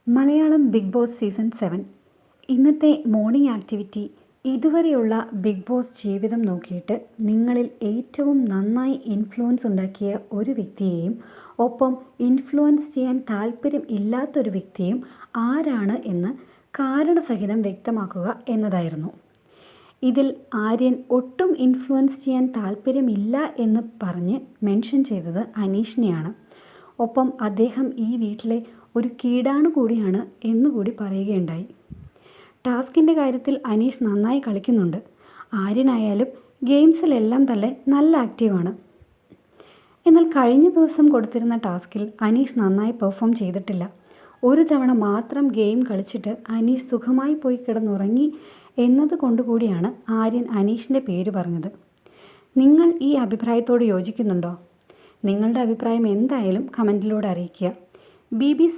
Malayalam big boss season 7 ഇന്നത്തെ morning activity. ഇതുവരെയുള്ള big boss ജീവിതം നോക്കിയിട്ട് നിങ്ങളിൽ ഏറ്റവും നന്നായി ഇൻഫ്ലുവൻസ് ഉണ്ടാക്കിയ ഒരു വ്യക്തിയെയും ഒപ്പം ഇൻഫ്ലുവൻസ് ചെയ്യാൻ താല്പര്യം ഇല്ലാത്തൊരു വ്യക്തിയും ആരാണ് എന്ന് കാരണസഹിതം വ്യക്തമാക്കുക എന്നതായിരുന്നു. ഇതിൽ ആര്യൻ ഒട്ടും ഇൻഫ്ലുവൻസ് ചെയ്യാൻ താല്പര്യമില്ല എന്ന് പറഞ്ഞ് മെൻഷൻ ചെയ്തത് അനീഷിനെയാണ്. ഒപ്പം അദ്ദേഹം ഈ വീട്ടിലെ ഒരു കീടാണു കൂടിയാണ് എന്നുകൂടി പറയുകയുണ്ടായി. ടാസ്കിൻ്റെ കാര്യത്തിൽ അനീഷ് നന്നായി കളിക്കുന്നുണ്ട്. ആര്യനായാലും ഗെയിംസിലെല്ലാം തന്നെ നല്ല ആക്റ്റീവാണ്. എന്നാൽ കഴിഞ്ഞ ദിവസം കൊടുത്തിരുന്ന ടാസ്കിൽ അനീഷ് നന്നായി പെർഫോം ചെയ്തിട്ടില്ല. ഒരു തവണ മാത്രം ഗെയിം കളിച്ചിട്ട് അനീഷ് സുഖമായി പോയി കിടന്നുറങ്ങി എന്നത് കൊണ്ടുകൂടിയാണ് ആര്യൻ അനീഷിൻ്റെ പേര് പറഞ്ഞത്. നിങ്ങൾ ഈ അഭിപ്രായത്തോട് യോജിക്കുന്നുണ്ടോ? നിങ്ങളുടെ അഭിപ്രായം എന്തായാലും കമൻറ്റിലൂടെ അറിയിക്കുക. BB7